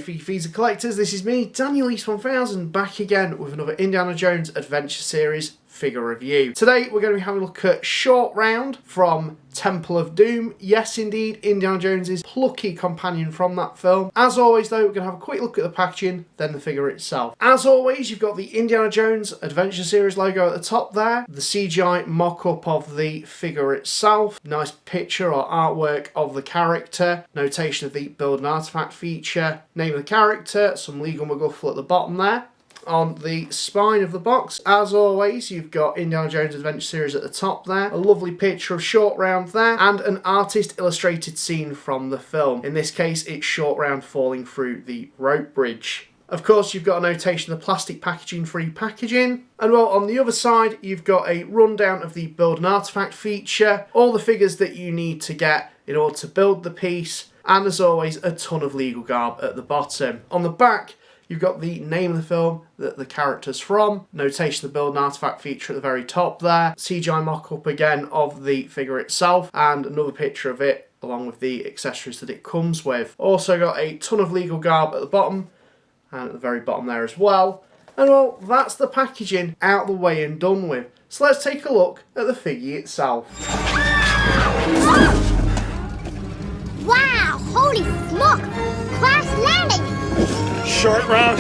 FIGGIE and collectors, this is me, Daniel East 1000, back again with another Indiana Jones Adventure Series figure review. Today we're going to be having a look at Short Round from Temple of Doom. Yes indeed, Indiana Jones's plucky companion from that film. As always though, we're going to have a quick look at the packaging, then the figure itself. As always, you've got the Indiana Jones Adventure Series logo at the top there, the CGI mock-up of the figure itself, nice picture or artwork of the character, notation of the build an artifact feature, name of the character, some legal MacGuffle at the bottom there. On the spine of the box, as always, you've got Indiana Jones Adventure Series at the top there, a lovely picture of Short Round there, and an artist illustrated scene from the film. In this case, it's Short Round falling through the rope bridge. Of course, you've got a notation of the plastic packaging, free packaging. And well, on the other side, you've got a rundown of the build an artifact feature, all the figures that you need to get in order to build the piece, and as always, a ton of legal garb at the bottom. On the back, you've got the name of the film that the character's from, notation of the build an artifact feature at the very top there, CGI mock-up again of the figure itself, and another picture of it along with the accessories that it comes with. Also got a ton of legal garb at the bottom, and at the very bottom there as well. And well, that's the packaging out the way and done with. So let's take a look at the figure itself. Wow, holy smoke! Crash landing! Short Round,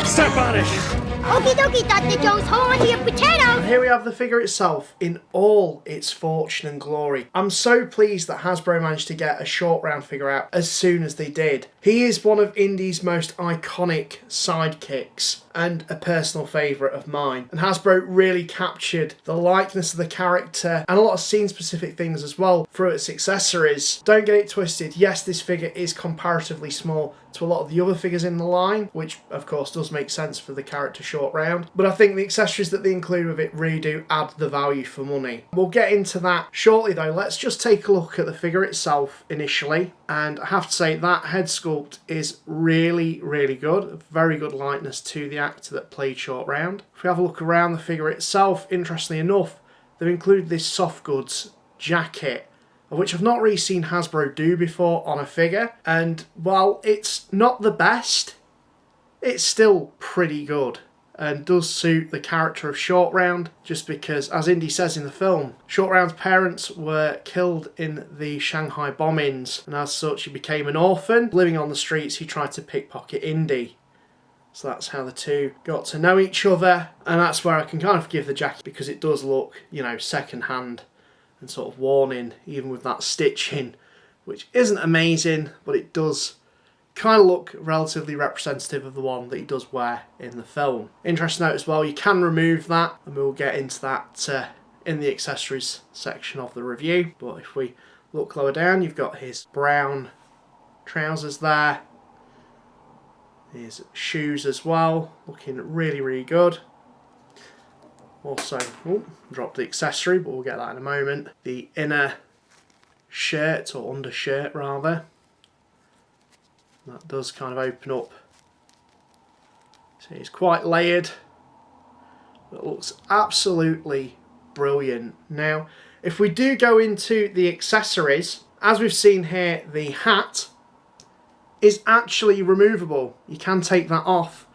step on it! Okie dokie, Dr. Jones, hold on to your potato! And here we have the figure itself in all its fortune and glory. I'm so pleased that Hasbro managed to get a Short Round figure out as soon as they did. He is one of Indy's most iconic sidekicks and a personal favourite of mine. And Hasbro really captured the likeness of the character and a lot of scene-specific things as well through its accessories. Don't get it twisted, yes, this figure is comparatively small to a lot of the other figures in the line, which of course does make sense for the character Short Round, but I think the accessories that they include with it really do add the value for money. We'll get into that shortly though. Let's just take a look at the figure itself initially, and I have to say that head sculpt is really, really good. A very good likeness to the actor that played Short Round. If we have a look around the figure itself, interestingly enough, they've included this soft goods jacket, which I've not really seen Hasbro do before on a figure, and while it's not the best, it's still pretty good and does suit the character of Short Round, just because, as Indy says in the film, Short Round's parents were killed in the Shanghai bombings, and as such he became an orphan. Living on the streets, he tried to pickpocket Indy. So that's how the two got to know each other, and that's where I can kind of forgive the jacket, because it does look, you know, second-hand and sort of worn in, even with that stitching, which isn't amazing, but it does kind of look relatively representative of the one that he does wear in the film. Interesting note as well, you can remove that, and we'll get into that in the accessories section of the review. But if we look lower down, you've got his brown trousers there, his shoes as well, looking really, really good. Also, dropped the accessory, but we'll get that in a moment. The inner shirt, or undershirt rather, that does kind of open up. So it's quite layered, but it looks absolutely brilliant. Now, if we do go into the accessories, as we've seen here, the hat is actually removable. You can take that off,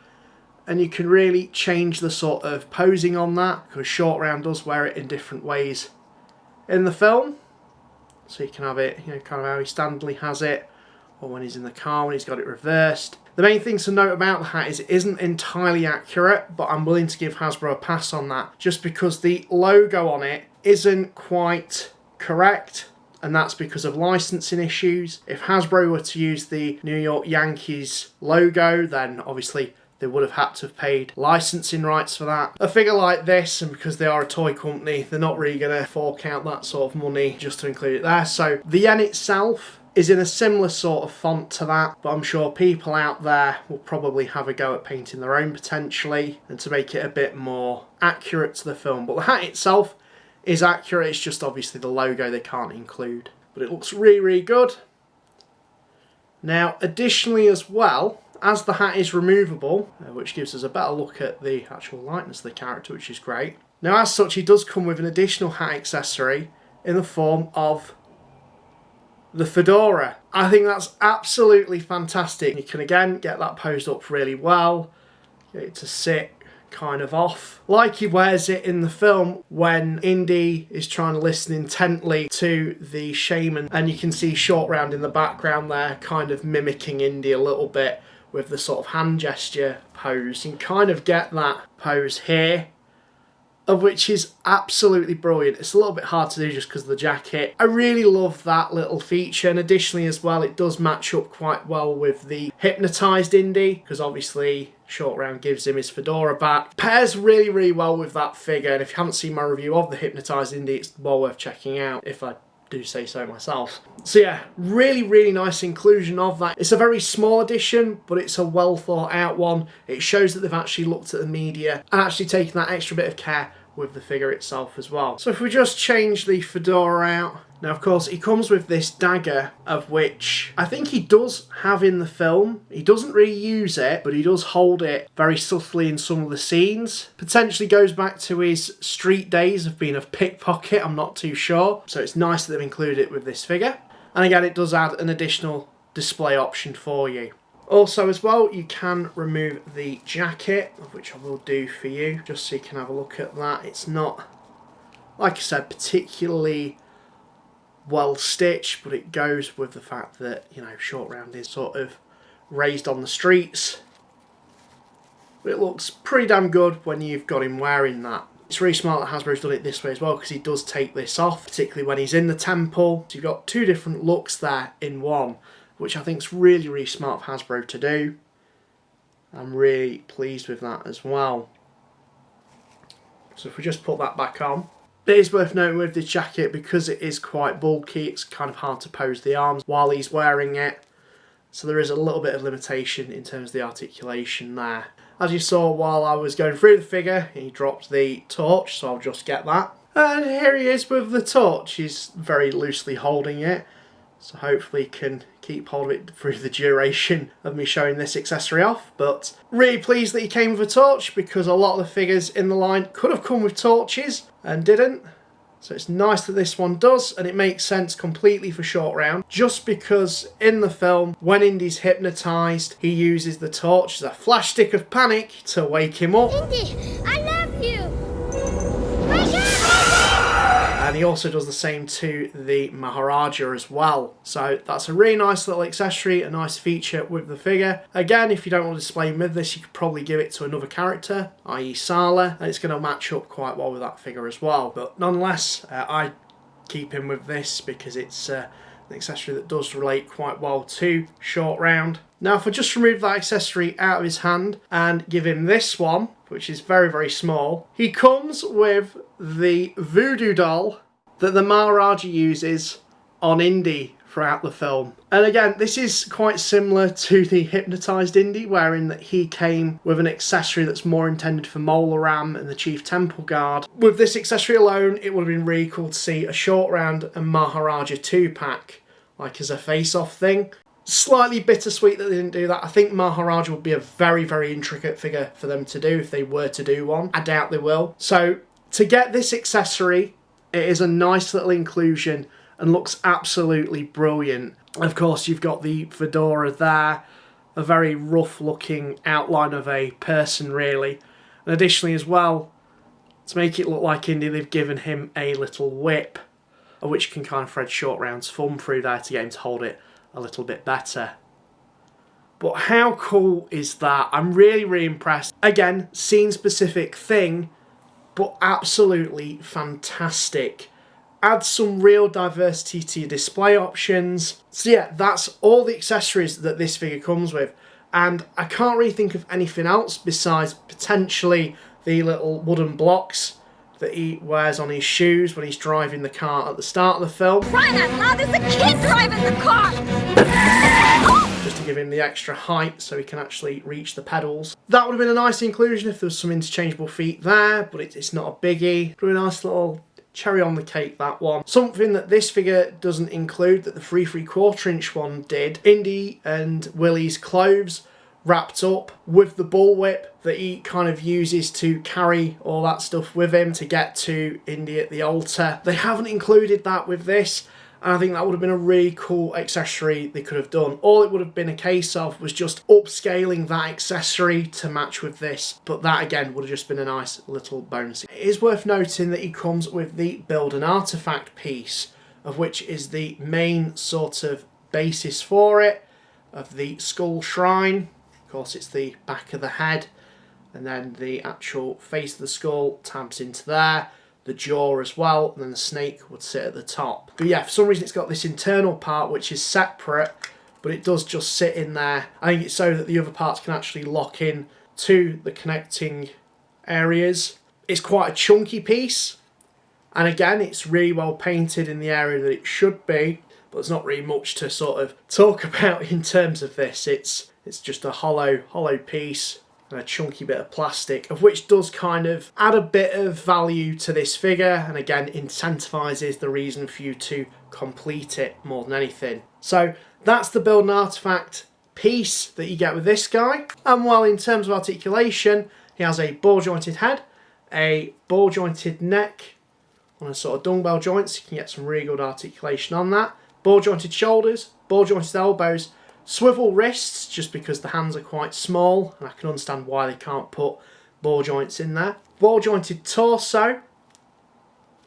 and you can really change the sort of posing on that, because Short Round does wear it in different ways in the film. So you can have it, you know, kind of how he standardly has it, or when he's in the car when he's got it reversed. The main thing to note about the hat is it isn't entirely accurate, but I'm willing to give Hasbro a pass on that, just because the logo on it isn't quite correct, and that's because of licensing issues. If Hasbro were to use the New York Yankees logo, then obviously they would have had to have paid licensing rights for that. A figure like this, and because they are a toy company, they're not really going to fork out that sort of money just to include it there. So the yen itself is in a similar sort of font to that, but I'm sure people out there will probably have a go at painting their own potentially, and to make it a bit more accurate to the film. But the hat itself is accurate, it's just obviously the logo they can't include. But it looks really, really good. Now, additionally as well, as the hat is removable, which gives us a better look at the actual likeness of the character, which is great. Now, as such, he does come with an additional hat accessory in the form of the fedora. I think that's absolutely fantastic. You can again get that posed up really well, get it to sit kind of off like he wears it in the film when Indy is trying to listen intently to the shaman, and you can see Short Round in the background there kind of mimicking Indy a little bit with the sort of hand gesture pose. You can kind of get that pose here, of which is absolutely brilliant. It's a little bit hard to do just because of the jacket. I really love that little feature, and additionally as well, it does match up quite well with the hypnotised Indy, because obviously Short Round gives him his fedora back. Pairs really, really well with that figure, and if you haven't seen my review of the hypnotised Indy, it's well worth checking out, if I do say so myself. So yeah, really, really nice inclusion of that. It's a very small edition, but it's a well thought out one. It shows that they've actually looked at the media and actually taken that extra bit of care with the figure itself as well. So if we just change the fedora out, now of course he comes with this dagger, of which I think he does have in the film. He doesn't really use it, but he does hold it very subtly in some of the scenes. Potentially goes back to his street days of being a pickpocket, I'm not too sure. So it's nice that they've included it with this figure. And again, it does add an additional display option for you. Also as well, you can remove the jacket, of which I will do for you, just so you can have a look at that. It's not, like I said, particularly well stitched, but it goes with the fact that, you know, Short Round is sort of raised on the streets. But it looks pretty damn good when you've got him wearing that. It's really smart that Hasbro's done it this way as well, because he does take this off, particularly when he's in the temple. So you've got two different looks there in one, which I think is really, really smart of Hasbro to do. I'm really pleased with that as well. So if we just put that back on. It is worth noting with this jacket, because it is quite bulky, it's kind of hard to pose the arms while he's wearing it. So there is a little bit of limitation in terms of the articulation there. As you saw while I was going through the figure, he dropped the torch, so I'll just get that. And here he is with the torch. He's very loosely holding it, so hopefully he can keep hold of it through the duration of me showing this accessory off. But really pleased that he came with a torch, because a lot of the figures in the line could have come with torches and didn't. So it's nice that this one does, and it makes sense completely for Short Round, just because in the film, when Indy's hypnotised, he uses the torch as a flash stick of panic to wake him up. Indy, I love you. Wake up! And he also does the same to the Maharaja as well. So that's a really nice little accessory, a nice feature with the figure. Again, if you don't want to display him with this, you could probably give it to another character, i.e. Sala, and it's going to match up quite well with that figure as well. But nonetheless, I keep him with this because it's an accessory that does relate quite well to Short Round. Now, if I just remove that accessory out of his hand and give him this one, which is very, very small, he comes with the voodoo doll that the Maharaja uses on Indy throughout the film. And again, this is quite similar to the hypnotised Indy, wherein that he came with an accessory that's more intended for Mola Ram and the Chief Temple Guard. With this accessory alone, it would have been really cool to see a Short Round and Maharaja 2-pack, like as a face-off thing. Slightly bittersweet that they didn't do that. I think Maharaja would be a very, very intricate figure for them to do if they were to do one. I doubt they will. So to get this accessory, it is a nice little inclusion and looks absolutely brilliant. Of course, you've got the fedora there, a very rough looking outline of a person really. And additionally as well, to make it look like Indy, they've given him a little whip, which can kind of thread Short Round's thumb through there to get him to hold it a little bit better. But how cool is that? I'm really, really impressed. Again, scene specific thing, but absolutely fantastic. Adds some real diversity to your display options. So yeah, that's all the accessories that this figure comes with. And I can't really think of anything else besides potentially the little wooden blocks that he wears on his shoes when he's driving the car at the start of the film. Crying out loud, there's a kid driving the car! Just to give him the extra height so he can actually reach the pedals. That would have been a nice inclusion if there was some interchangeable feet there, but it's not a biggie. But a nice little cherry on the cake, that one. Something that this figure doesn't include that the 3 3/4 inch one did. Indy and Willie's clothes wrapped up with the bullwhip that he kind of uses to carry all that stuff with him to get to Indy at the altar. They haven't included that with this, And I think that would have been a really cool accessory they could have done. All it would have been a case of was just upscaling that accessory to match with this. But that again would have just been a nice little bonus. It is worth noting that he comes with the Build an Artifact piece, of which is the main sort of basis for it, of the skull shrine. Of course, it's the back of the head, and then the actual face of the skull tabs into there. The jaw as well, and then the snake would sit at the top. But yeah, for some reason it's got this internal part which is separate, but it does just sit in there. I think it's so that the other parts can actually lock in to the connecting areas. It's quite a chunky piece, and again, it's really well painted in the area that it should be, but there's not really much to sort of talk about in terms of this. It's just a hollow piece and a chunky bit of plastic, of which does kind of add a bit of value to this figure, and again incentivises the reason for you to complete it more than anything. So that's the Build an Artifact piece that you get with this guy. And while in terms of articulation, he has a ball jointed head, a ball jointed neck on a sort of dumbbell joint, so you can get some really good articulation on that, ball jointed shoulders, ball jointed elbows, swivel wrists, just because the hands are quite small, and I can understand why they can't put ball joints in there. Ball jointed torso,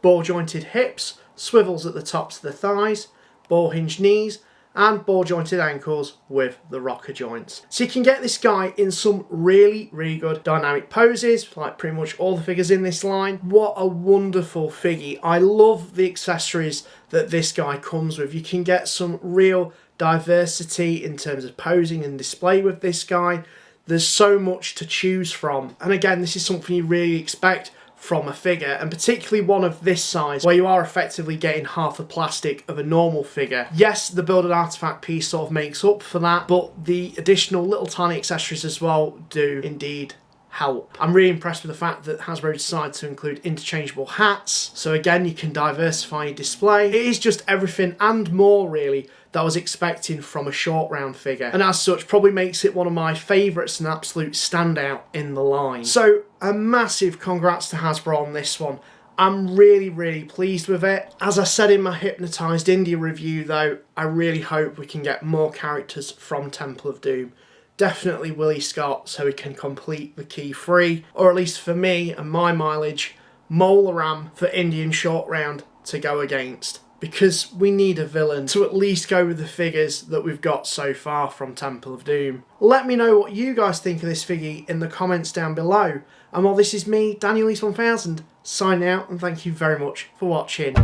ball jointed hips, swivels at the tops of the thighs, ball hinged knees, and ball jointed ankles with the rocker joints. So you can get this guy in some really good dynamic poses, like pretty much all the figures in this line. What a wonderful figgy. I love the accessories that this guy comes with. You can get some real diversity in terms of posing and display with this guy. There's so much to choose from, and again, this is something you really expect from a figure, and particularly one of this size where you are effectively getting half the plastic of a normal figure. Yes, the Build an Artifact piece sort of makes up for that, but the additional little tiny accessories as well do indeed help. I'm really impressed with the fact that Hasbro decided to include interchangeable hats, so again you can diversify your display. It is just everything and more really that I was expecting from a short round figure, and as such probably makes it one of my favourites and absolute standout in the line. So a massive congrats to Hasbro on this one. I'm really pleased with it. As I said in my Hypnotised India review though, I really hope we can get more characters from Temple of Doom. Definitely Willie Scott, so he can complete the key 3, or at least for me and my mileage, Molaram for Indian short round to go against, because we need a villain to at least go with the figures that we've got so far from Temple of Doom. Let me know what you guys think of this figure in the comments down below. And while this is me, Daniel East 1000, signing out, and thank you very much for watching.